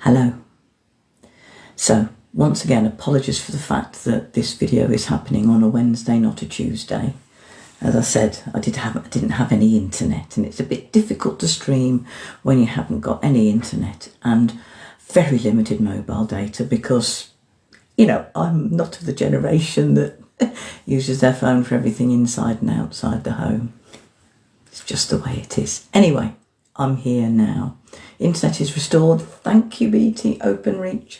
Hello. So, once again, apologies for the fact that this video is happening on a Wednesday, not a Tuesday. As I said, I didn't have any internet, and it's a bit difficult to stream when you haven't got any internet and very limited mobile data because, you know, I'm not of the generation that uses their phone for everything inside and outside the home. It's just the way it is. Anyway, I'm here now. Internet is restored. Thank you, BT Openreach.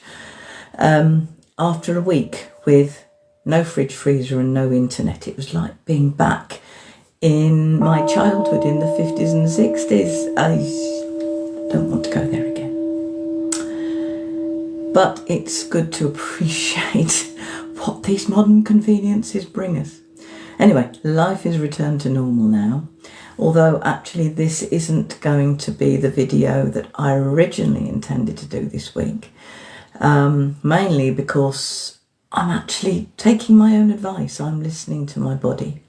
After a week with no fridge, freezer and no internet, it was like being back in my childhood in the 50s and 60s. I don't want to go there again. But it's good to appreciate what these modern conveniences bring us. Anyway, life is returned to normal now. Although actually this isn't going to be the video that I originally intended to do this week. Mainly because I'm actually taking my own advice. I'm listening to my body.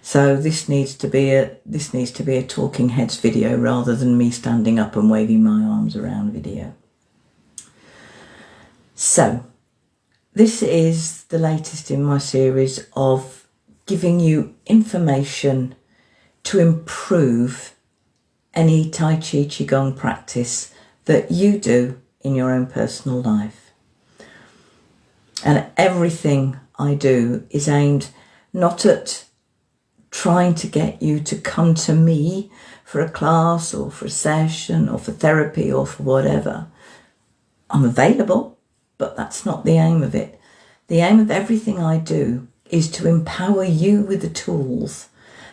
So this needs to be a talking heads video rather than me standing up and waving my arms around video. So this is the latest in my series of giving you information to improve any Tai Chi qigong practice that you do in your own personal life. And everything I do is aimed not at trying to get you to come to me for a class or for a session or for therapy or for whatever. I'm available, but that's not the aim of it. The aim of everything I do is to empower you with the tools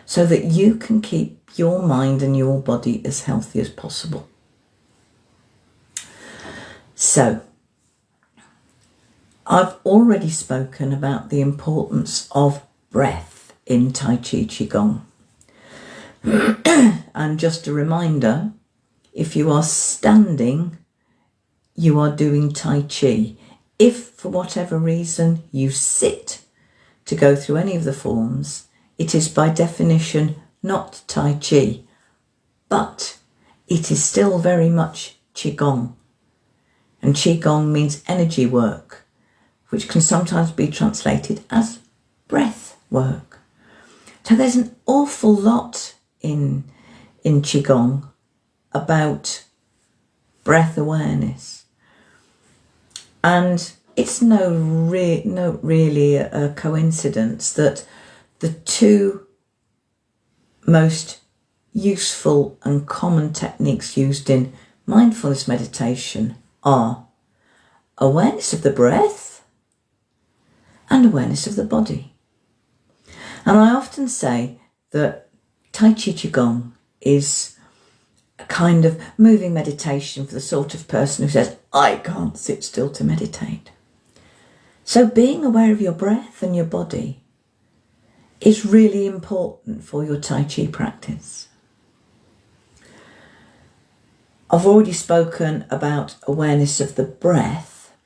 so that you can keep your mind and your body as healthy as possible. So, I've already spoken about the importance of breath in Tai Chi Qigong. And just a reminder, if you are standing, you are doing Tai Chi. If, for whatever reason, you sit to go through any of the forms, it is by definition not Tai Chi, but it is still very much qigong. And qigong means energy work, which can sometimes be translated as breath work. So there's an awful lot in qigong about breath awareness. And it's not really a coincidence that the two most useful and common techniques used in mindfulness meditation are awareness of the breath and awareness of the body. And I often say that Tai Chi Qigong is a kind of moving meditation for the sort of person who says, I can't sit still to meditate. So being aware of your breath and your body is really important for your Tai Chi practice. I've already spoken about awareness of the breath.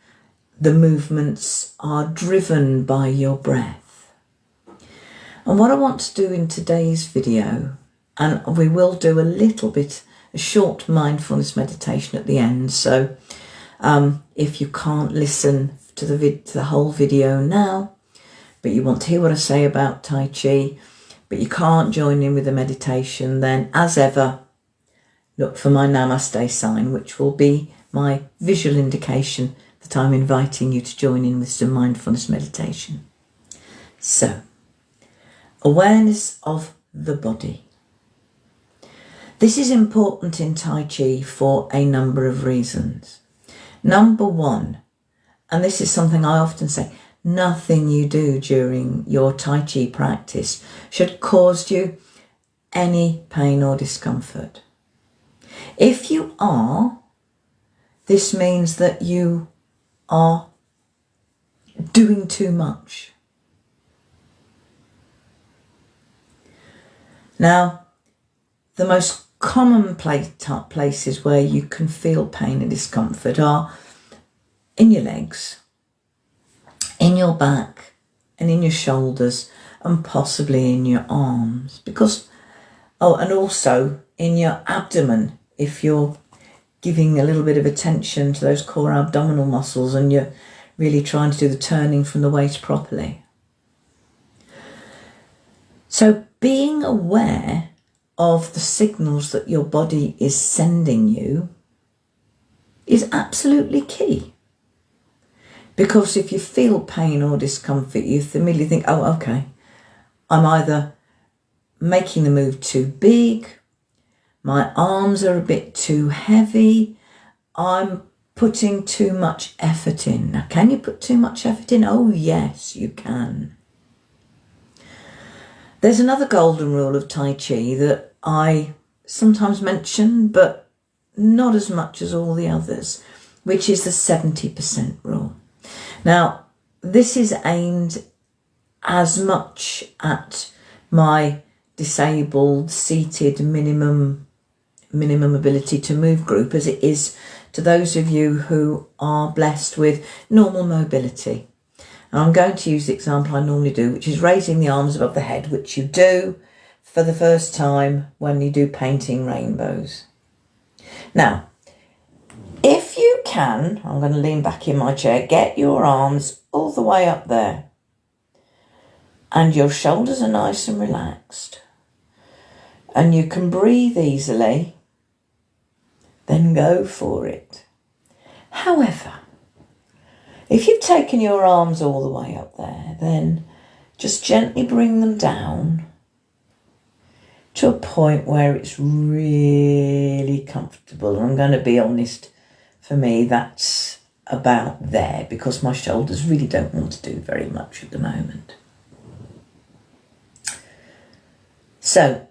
The movements are driven by your breath. And what I want to do in today's video, and we will do a short mindfulness meditation at the end. So if you can't listen to the whole video now, but you want to hear what I say about Tai Chi, but you can't join in with the meditation, then as ever, look for my Namaste sign, which will be my visual indication that I'm inviting you to join in with some mindfulness meditation. So, awareness of the body. This is important in Tai Chi for a number of reasons. Number one, and this is something I often say, nothing you do during your Tai Chi practice should cause you any pain or discomfort. If you are, this means that you are doing too much. Now, the most common places where you can feel pain and discomfort are in your legs, in your back and in your shoulders and possibly in your arms and also in your abdomen if you're giving a little bit of attention to those core abdominal muscles, and you're really trying to do the turning from the waist properly. So being aware of the signals that your body is sending you is absolutely key. Because if you feel pain or discomfort, you immediately think, oh, okay, I'm either making the move too big, my arms are a bit too heavy, I'm putting too much effort in. Now, can you put too much effort in? Oh, yes, you can. There's another golden rule of Tai Chi that I sometimes mention, but not as much as all the others, which is the 70% rule. Now, this is aimed as much at my disabled, seated, minimum ability to move group as it is to those of you who are blessed with normal mobility. And I'm going to use the example I normally do, which is raising the arms above the head, which you do for the first time when you do painting rainbows. Now, if you can, I'm going to lean back in my chair, get your arms all the way up there and your shoulders are nice and relaxed and you can breathe easily, then go for it. However, if you've taken your arms all the way up there, then just gently bring them down to a point where it's really comfortable. And I'm going to be honest, for me, that's about there because my shoulders really don't want to do very much at the moment. So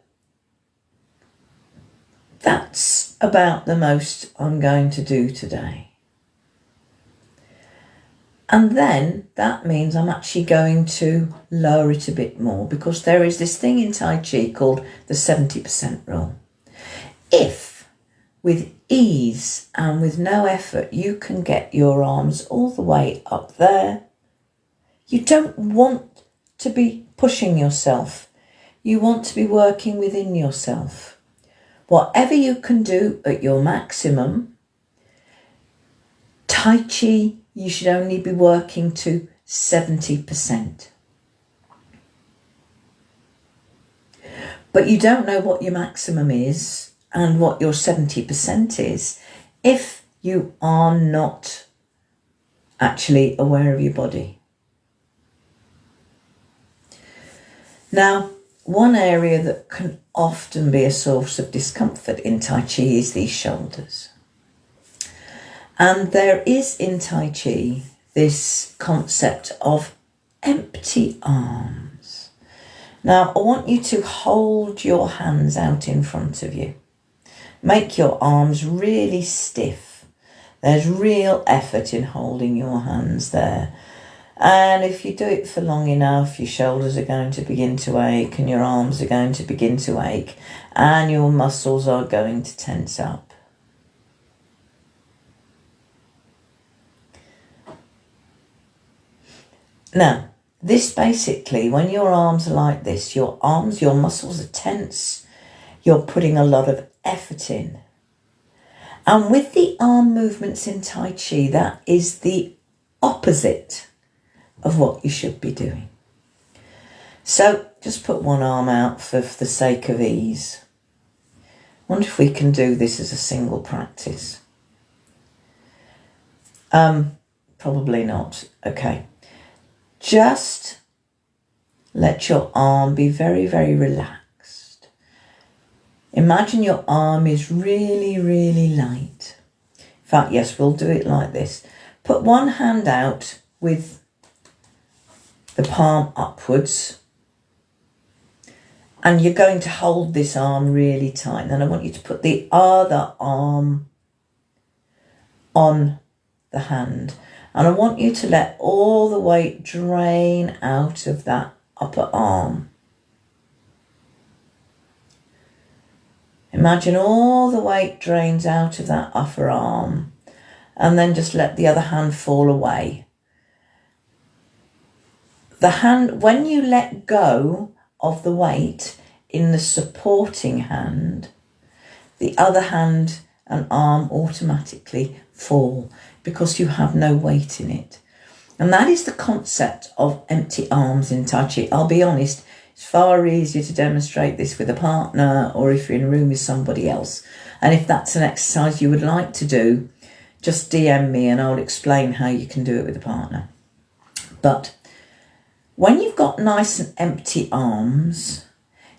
that's about the most I'm going to do today. And then that means I'm actually going to lower it a bit more because there is this thing in Tai Chi called the 70% rule. If with ease and with no effort you can get your arms all the way up there, you don't want to be pushing yourself. You want to be working within yourself. Whatever you can do at your maximum, Tai Chi, you should only be working to 70%. But you don't know what your maximum is and what your 70% is if you are not actually aware of your body. Now, one area that can often be a source of discomfort in Tai Chi is these shoulders. And there is in Tai Chi this concept of empty arms. Now, I want you to hold your hands out in front of you. Make your arms really stiff. There's real effort in holding your hands there. And if you do it for long enough, your shoulders are going to begin to ache and your arms are going to begin to ache and your muscles are going to tense up. Now, this basically, when your arms are like this, your muscles are tense, you're putting a lot of effort in. And with the arm movements in Tai Chi, that is the opposite of what you should be doing. So just put one arm out for the sake of ease. Wonder if we can do this as a single practice. Probably not. Okay. Just let your arm be very, very relaxed. Imagine your arm is really, really light. In fact, yes, we'll do it like this. Put one hand out with the palm upwards. And you're going to hold this arm really tight. Then I want you to put the other arm on the hand. And I want you to let all the weight drain out of that upper arm. Imagine all the weight drains out of that upper arm. And then just let the other hand fall away. The hand, when you let go of the weight in the supporting hand, the other hand and arm automatically fall because you have no weight in it. And that is the concept of empty arms in Tai Chi. I'll be honest, it's far easier to demonstrate this with a partner or if you're in a room with somebody else. And if that's an exercise you would like to do, just DM me and I'll explain how you can do it with a partner. But when you've got nice and empty arms,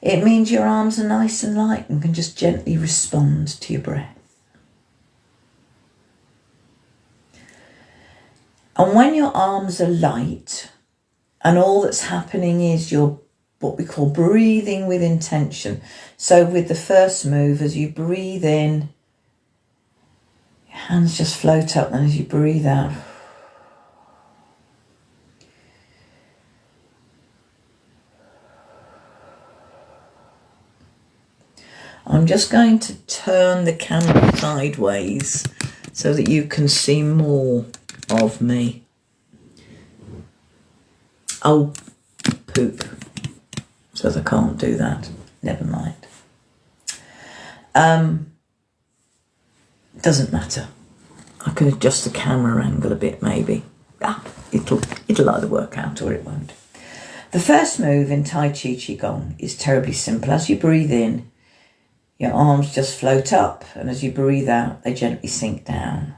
it means your arms are nice and light and can just gently respond to your breath. And when your arms are light and all that's happening is you're what we call breathing with intention. So with the first move, as you breathe in, your hands just float up, and as you breathe out, I'm just going to turn the camera sideways so that you can see more of me. Oh, poop. Says I can't do that. Never mind. Doesn't matter. I can adjust the camera angle a bit maybe. It'll either work out or it won't. The first move in Tai Chi qigong is terribly simple. As you breathe in, your arms just float up, and as you breathe out, they gently sink down.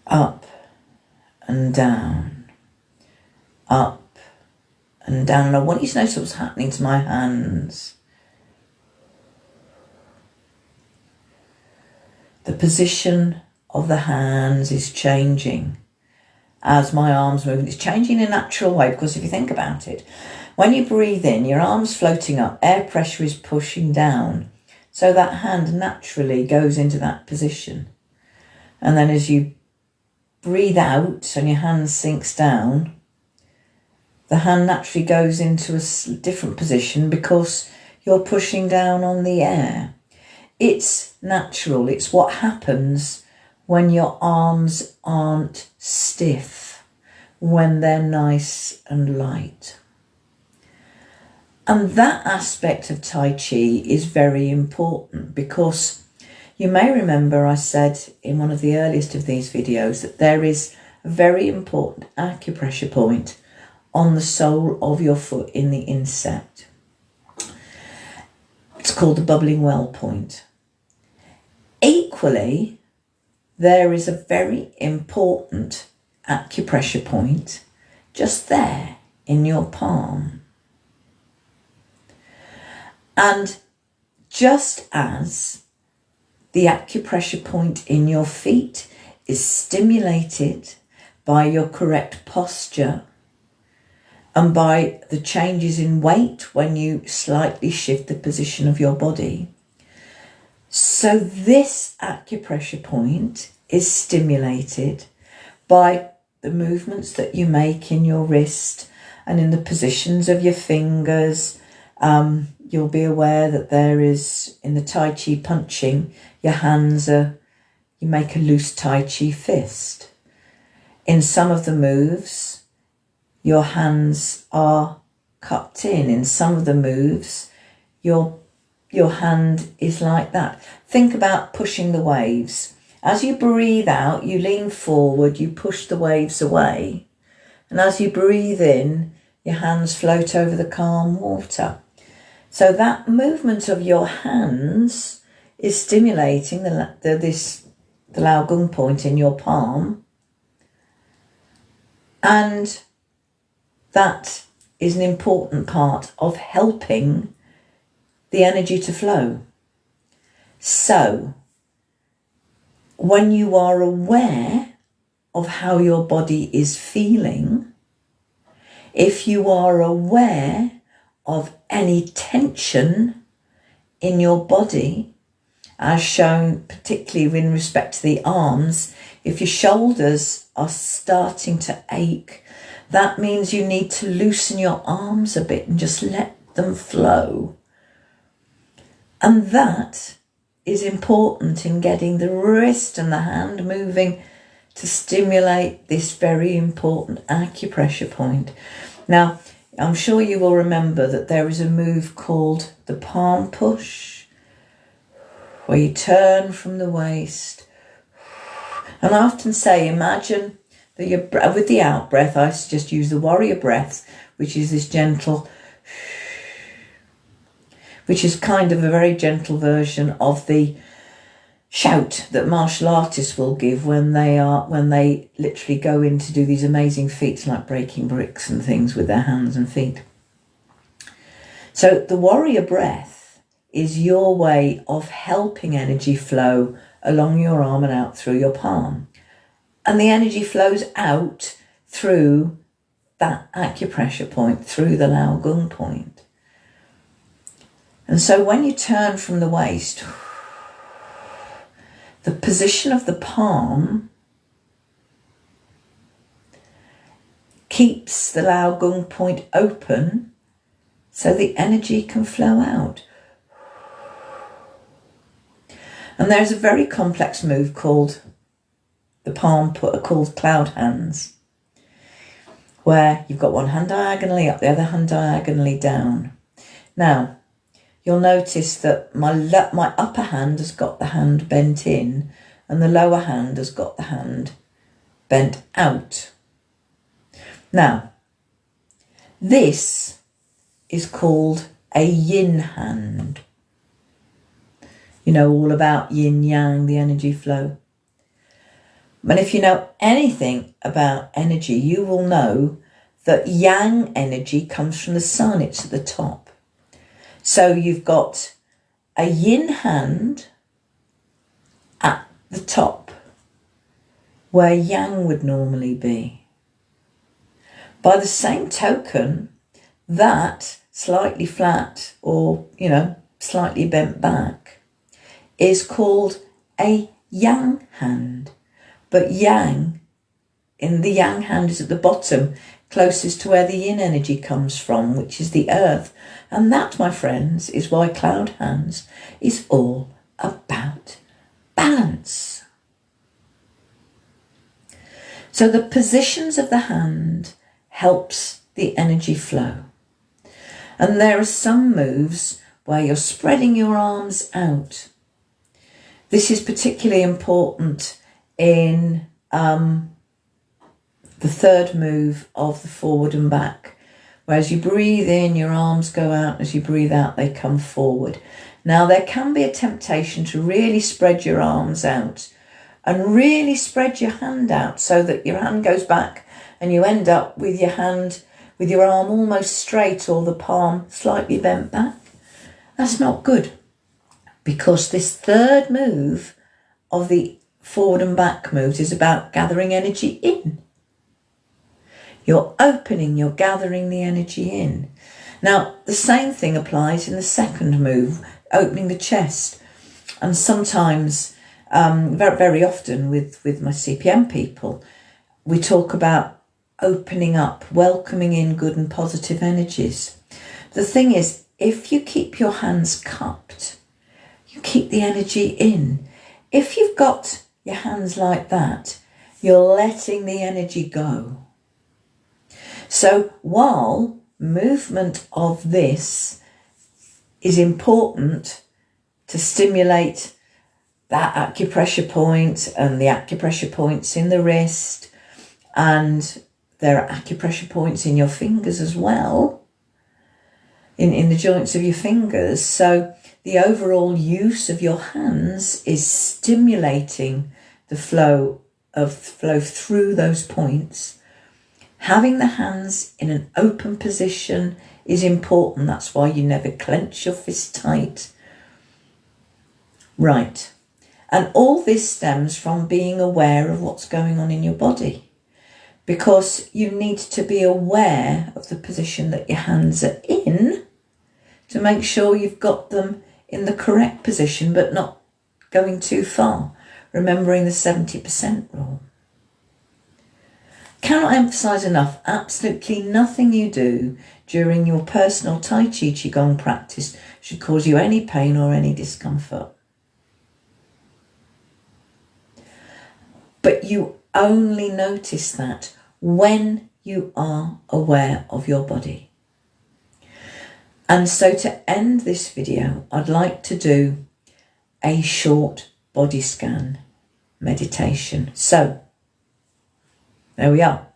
Up and down, up and down. And I want you to notice what's happening to my hands. The position of the hands is changing as my arms move. It's changing in a natural way because if you think about it, when you breathe in, your arm's floating up, air pressure is pushing down. So that hand naturally goes into that position. And then as you breathe out and your hand sinks down, the hand naturally goes into a different position because you're pushing down on the air. It's natural. It's what happens when your arms aren't stiff, when they're nice and light. And that aspect of Tai Chi is very important because you may remember I said in one of the earliest of these videos that there is a very important acupressure point on the sole of your foot in the instep. It's called the bubbling well point. Equally, there is a very important acupressure point just there in your palm. And just as the acupressure point in your feet is stimulated by your correct posture and by the changes in weight when you slightly shift the position of your body, so this acupressure point is stimulated by the movements that you make in your wrist and in the positions of your fingers. You'll be aware that there is, in the Tai Chi punching, your hands you make a loose Tai Chi fist. In some of the moves, your hands are cupped in. In some of the moves, your hand is like that. Think about pushing the waves. As you breathe out, you lean forward, you push the waves away. And as you breathe in, your hands float over the calm water. So that movement of your hands is stimulating the Lao Gong point in your palm. And that is an important part of helping the energy to flow. So, when you are aware of how your body is feeling, if you are aware of any tension in your body, as shown particularly in respect to the arms, if your shoulders are starting to ache, that means you need to loosen your arms a bit and just let them flow. And that is important in getting the wrist and the hand moving to stimulate this very important acupressure point. Now, I'm sure you will remember that there is a move called the palm push, where you turn from the waist. And I often say, imagine that with the out breath, I just use the warrior breath, which is this gentle, which is kind of a very gentle version of the shout that martial artists will give when they literally go in to do these amazing feats like breaking bricks and things with their hands and feet. So the warrior breath is your way of helping energy flow along your arm and out through your palm. And the energy flows out through that acupressure point, through the gong point. And so when you turn from the waist, the position of the palm keeps the gong point open so the energy can flow out. And there's a very complex move called the palm called cloud hands, where you've got one hand diagonally up, the other hand diagonally down. Now, you'll notice that my upper hand has got the hand bent in and the lower hand has got the hand bent out. Now, this is called a yin hand. You know all about yin yang, the energy flow. But if you know anything about energy, you will know that yang energy comes from the sun. It's at the top. So you've got a yin hand at the top, where yang would normally be. By the same token, that slightly flat or, slightly bent back is called a yang hand. But yang hand is at the bottom, closest to where the yin energy comes from, which is the earth. And that, my friends, is why cloud hands is all about balance. So the positions of the hand helps the energy flow. And there are some moves where you're spreading your arms out. This is particularly important in the third move of the forward and back, where as you breathe in, your arms go out, as you breathe out, they come forward. Now, there can be a temptation to really spread your arms out and really spread your hand out so that your hand goes back and you end up with your hand, with your arm almost straight or the palm slightly bent back. That's not good, because this third move of the forward and back moves is about gathering energy in. You're opening, you're gathering the energy in. Now, the same thing applies in the second move, opening the chest. And sometimes, very, very often with my CPM people, we talk about opening up, welcoming in good and positive energies. The thing is, if you keep your hands cupped, you keep the energy in. If you've got your hands like that, you're letting the energy go. So while movement of this is important to stimulate that acupressure point and the acupressure points in the wrist, and there are acupressure points in your fingers as well, in the joints of your fingers. So the overall use of your hands is stimulating the flow through those points. Having the hands in an open position is important. That's why you never clench your fist tight. Right. And all this stems from being aware of what's going on in your body, because you need to be aware of the position that your hands are in to make sure you've got them in the correct position, but not going too far, remembering the 70% rule. Cannot emphasize enough, absolutely nothing you do during your personal Tai Chi qigong practice should cause you any pain or any discomfort. But you only notice that when you are aware of your body. And so to end this video, I'd like to do a short body scan meditation. So there we are.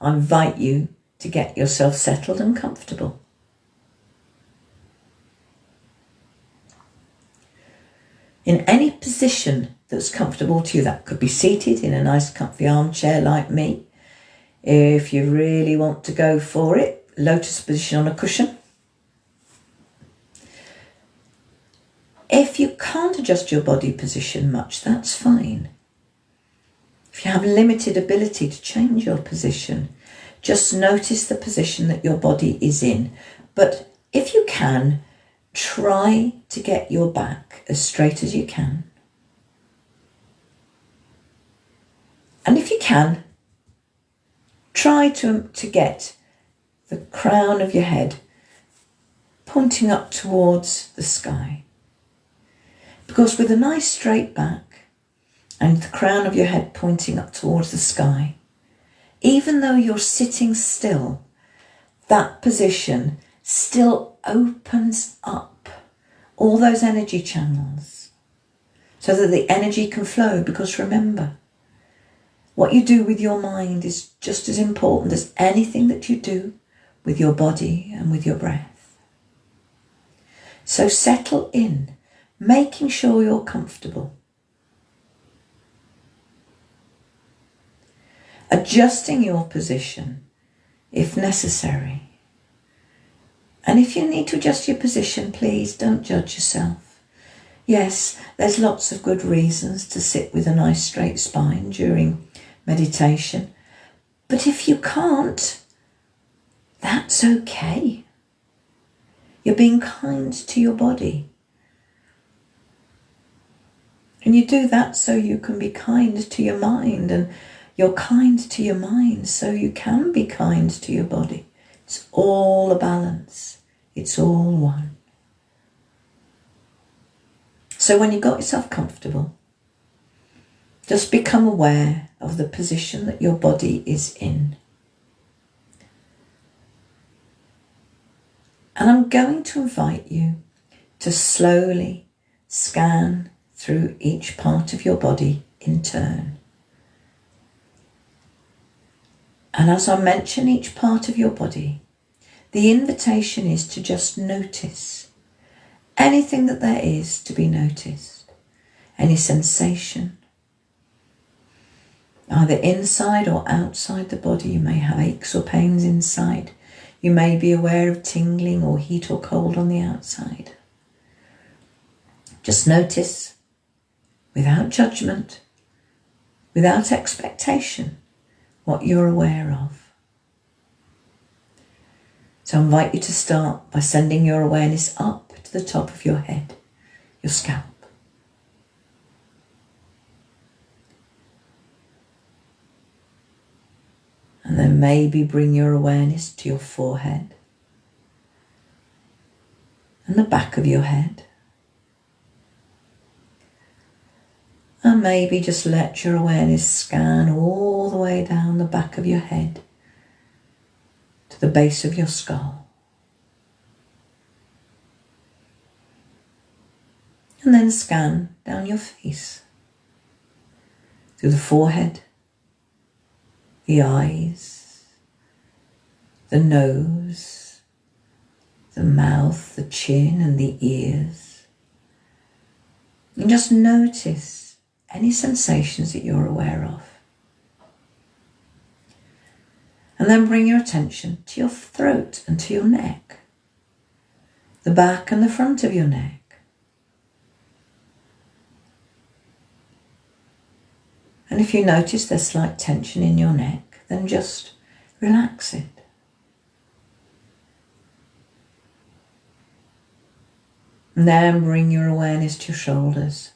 I invite you to get yourself settled and comfortable. In any position that's comfortable to you. That could be seated in a nice comfy armchair like me. If you really want to go for it, lotus position on a cushion. If you can't adjust your body position much, that's fine. If you have limited ability to change your position, just notice the position that your body is in. But if you can, try to get your back as straight as you can. And if you can, try to get the crown of your head pointing up towards the sky. Because with a nice straight back and the crown of your head pointing up towards the sky, even though you're sitting still, that position still opens up all those energy channels so that the energy can flow. Because remember, what you do with your mind is just as important as anything that you do with your body and with your breath. So settle in, making sure you're comfortable. Adjusting your position if necessary. And if you need to adjust your position, please don't judge yourself. Yes, there's lots of good reasons to sit with a nice straight spine during meditation. But if you can't, that's okay. You're being kind to your body. And you do that so you can be kind to your mind, and you're kind to your mind so you can be kind to your body. It's all a balance. It's all one. So when you got yourself comfortable, just become aware of the position that your body is in. And I'm going to invite you to slowly scan through each part of your body in turn. And as I mention each part of your body, the invitation is to just notice anything that there is to be noticed, any sensation, either inside or outside the body. You may have aches or pains inside. You may be aware of tingling or heat or cold on the outside. Just notice, without judgment, without expectation, what you're aware of. So I invite you to start by sending your awareness up to the top of your head, your scalp. And then maybe bring your awareness to your forehead and the back of your head. And maybe just let your awareness scan all the way down the back of your head to the base of your skull. And then scan down your face, through the forehead, the eyes, the nose, the mouth, the chin and the ears. And just notice any sensations that you're aware of. And then bring your attention to your throat and to your neck, the back and the front of your neck. And if you notice there's slight tension in your neck, then just relax it. And then bring your awareness to your shoulders,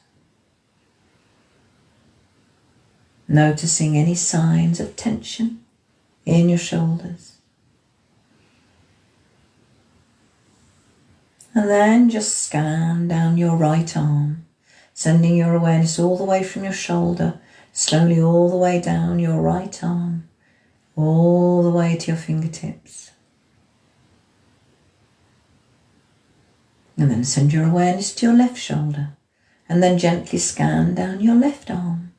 noticing any signs of tension in your shoulders. And then just scan down your right arm, sending your awareness all the way from your shoulder, slowly all the way down your right arm, all the way to your fingertips. And then send your awareness to your left shoulder, and then gently scan down your left arm,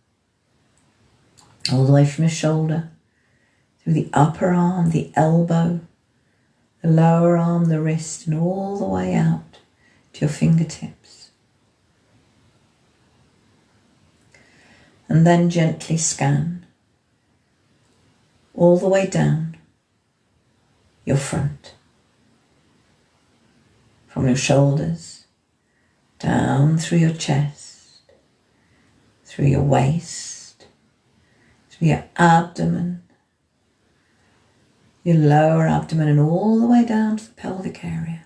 all the way from your shoulder, through the upper arm, the elbow, the lower arm, the wrist, and all the way out to your fingertips. And then gently scan all the way down your front, from your shoulders, down through your chest, through your waist, through your abdomen, your lower abdomen, and all the way down to the pelvic area.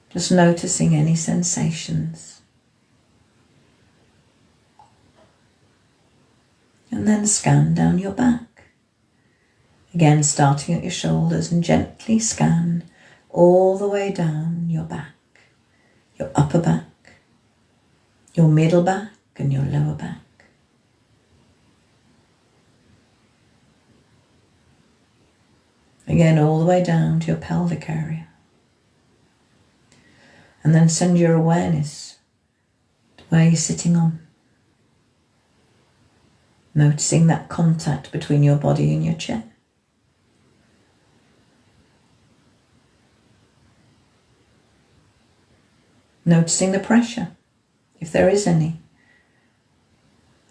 Just noticing any sensations. And then scan down your back. Again, starting at your shoulders, and gently scan all the way down your back, your upper back, your middle back, and your lower back. Again, all the way down to your pelvic area. And then send your awareness to where you're sitting on. Noticing that contact between your body and your chair. Noticing the pressure, if there is any,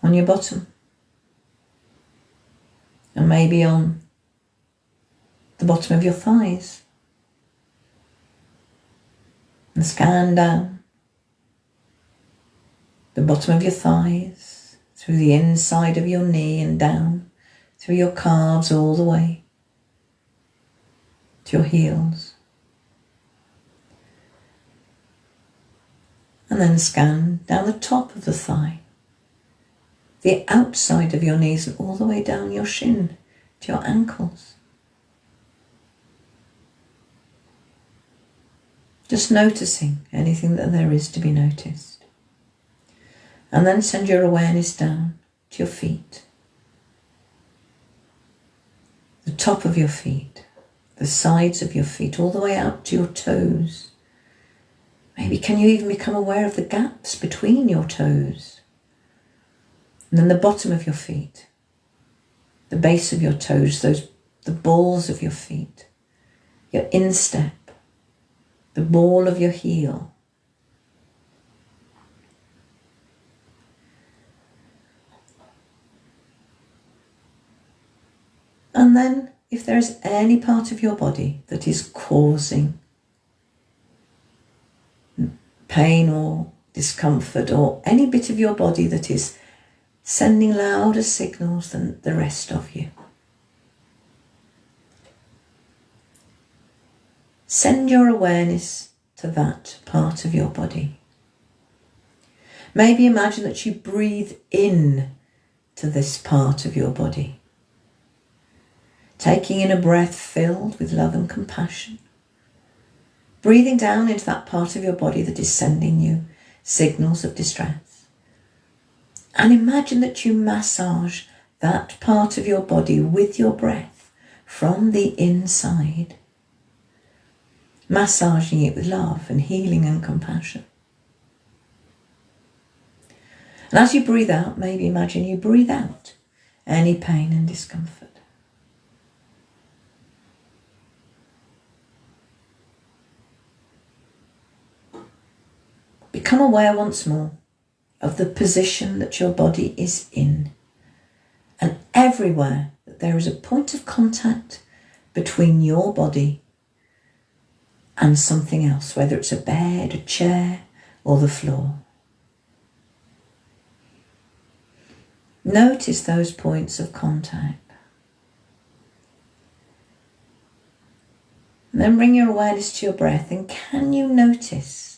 on your bottom. And maybe on the bottom of your thighs. And scan down the bottom of your thighs, through the inside of your knee and down through your calves all the way to your heels. And then scan down the top of the thigh, the outside of your knees, and all the way down your shin to your ankles. Just noticing anything that there is to be noticed. And then send your awareness down to your feet, the top of your feet, the sides of your feet, all the way out to your toes. Maybe can you even become aware of the gaps between your toes? And then the bottom of your feet, the base of your toes, the balls of your feet, your instep, the ball of your heel. And then if there is any part of your body that is causing pain or discomfort, or any bit of your body that is sending louder signals than the rest of you, send your awareness to that part of your body. Maybe imagine that you breathe in to this part of your body, taking in a breath filled with love and compassion. Breathing down into that part of your body that is sending you signals of distress. And imagine that you massage that part of your body with your breath from the inside. Massaging it with love and healing and compassion. And as you breathe out, maybe imagine you breathe out any pain and discomfort. Become aware once more of the position that your body is in, and everywhere that there is a point of contact between your body and something else, whether it's a bed, a chair, or the floor. Notice those points of contact. And then bring your awareness to your breath, and can you notice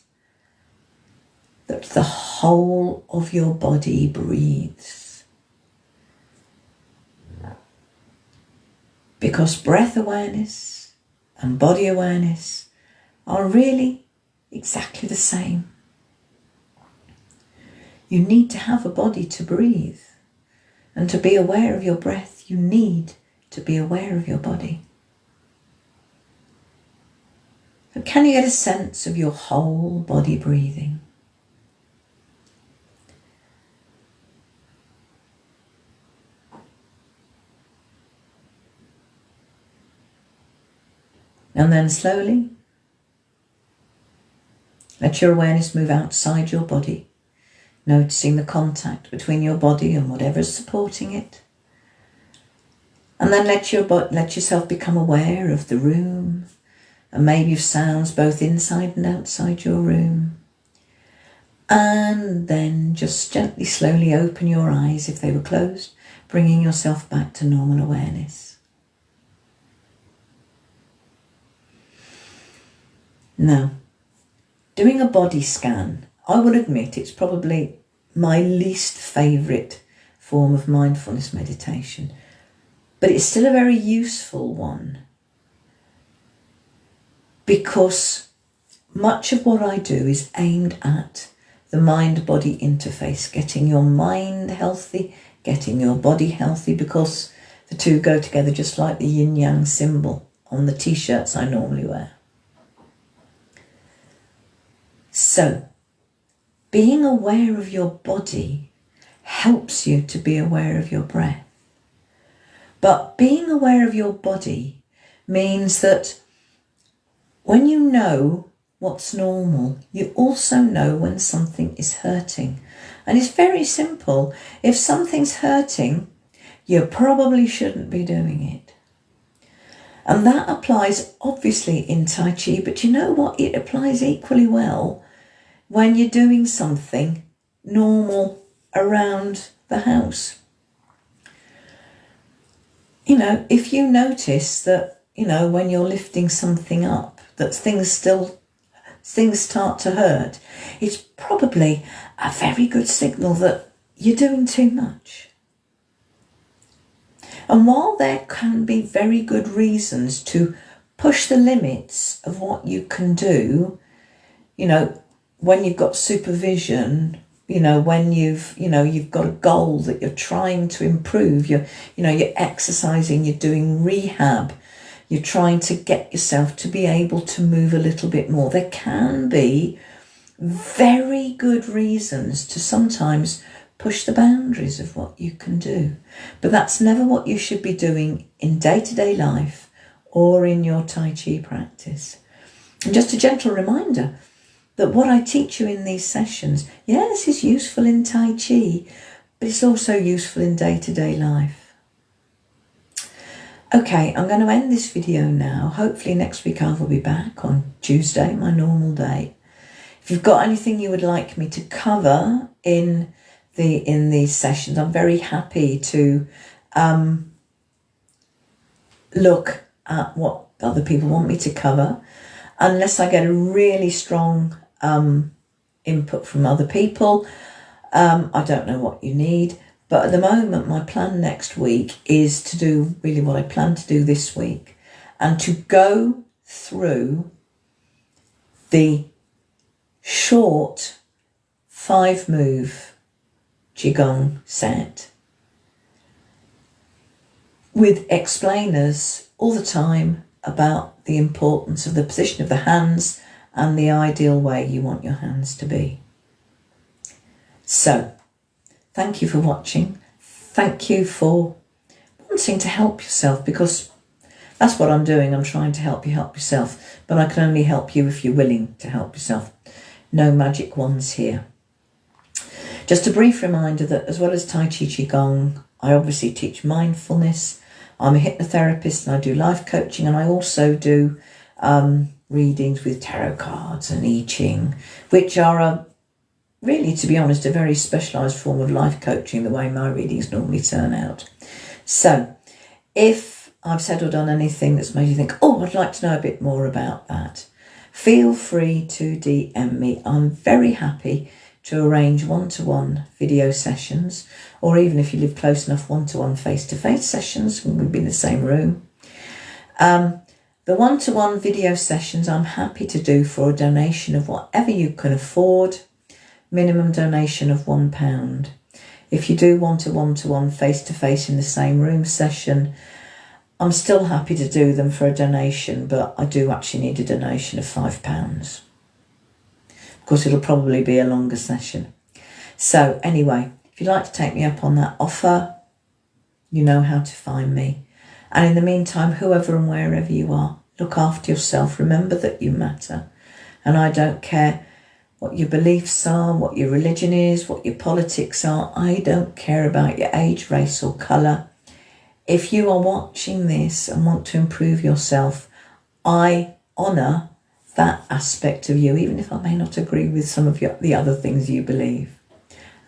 that the whole of your body breathes? Because breath awareness and body awareness are really exactly the same. You need to have a body to breathe, and to be aware of your breath, you need to be aware of your body. But can you get a sense of your whole body breathing? And then slowly, let your awareness move outside your body, noticing the contact between your body and whatever's supporting it. And then let yourself become aware of the room and maybe of sounds both inside and outside your room. And then just gently, slowly open your eyes if they were closed, bringing yourself back to normal awareness. Now, doing a body scan, I will admit it's probably my least favourite form of mindfulness meditation, but it's still a very useful one because much of what I do is aimed at the mind-body interface, getting your mind healthy, getting your body healthy, because the two go together just like the yin-yang symbol on the t-shirts I normally wear. So, being aware of your body helps you to be aware of your breath. But being aware of your body means that when you know what's normal, you also know when something is hurting. And it's very simple. If something's hurting, you probably shouldn't be doing it. And that applies obviously in Tai Chi, but you know what? It applies equally well when you're doing something normal around the house. You know, if you notice that, you know, when you're lifting something up, that things start to hurt, it's probably a very good signal that you're doing too much. And while there can be very good reasons to push the limits of what you can do, you know, when you've got supervision, you know, when you've got a goal that you're trying to improve, you're exercising, you're doing rehab, you're trying to get yourself to be able to move a little bit more. There can be very good reasons to sometimes push the boundaries of what you can do. But that's never what you should be doing in day-to-day life or in your Tai Chi practice. And just a gentle reminder that what I teach you in these sessions, yes, is useful in Tai Chi, but it's also useful in day-to-day life. Okay, I'm going to end this video now. Hopefully next week I will be back on Tuesday, my normal day. If you've got anything you would like me to cover in these sessions, I'm very happy to look at what other people want me to cover, unless I get a really strong input from other people. I don't know what you need, but at the moment my plan next week is to do really what I plan to do this week, and to go through the short 5-move qigong set with explainers all the time about the importance of the position of the hands and the ideal way you want your hands to be. So, thank you for watching. Thank you for wanting to help yourself, because that's what I'm doing. I'm trying to help you help yourself, but I can only help you if you're willing to help yourself. No magic wands here. Just a brief reminder that as well as Tai Chi Qigong, I obviously teach mindfulness. I'm a hypnotherapist and I do life coaching, and I also do readings with tarot cards and I Ching, which are really, to be honest, a very specialised form of life coaching, the way my readings normally turn out. So if I've said or done anything that's made you think, oh, I'd like to know a bit more about that, feel free to DM me. I'm very happy to arrange one-to-one video sessions, or even if you live close enough, one-to-one face-to-face sessions when we'll be in the same room. The one-to-one video sessions I'm happy to do for a donation of whatever you can afford, minimum donation of £1. If you do want a one-to-one face-to-face in the same room session, I'm still happy to do them for a donation, but I do actually need a donation of £5. Of course, it'll probably be a longer session. So anyway, if you'd like to take me up on that offer, you know how to find me. And in the meantime, whoever and wherever you are, look after yourself. Remember that you matter. And I don't care what your beliefs are, what your religion is, what your politics are. I don't care about your age, race or colour. If you are watching this and want to improve yourself, I honour that aspect of you, even if I may not agree with some of the other things you believe.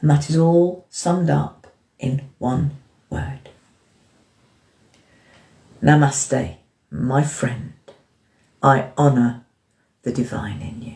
And that is all summed up in one word. Namaste, my friend. I honour the divine in you.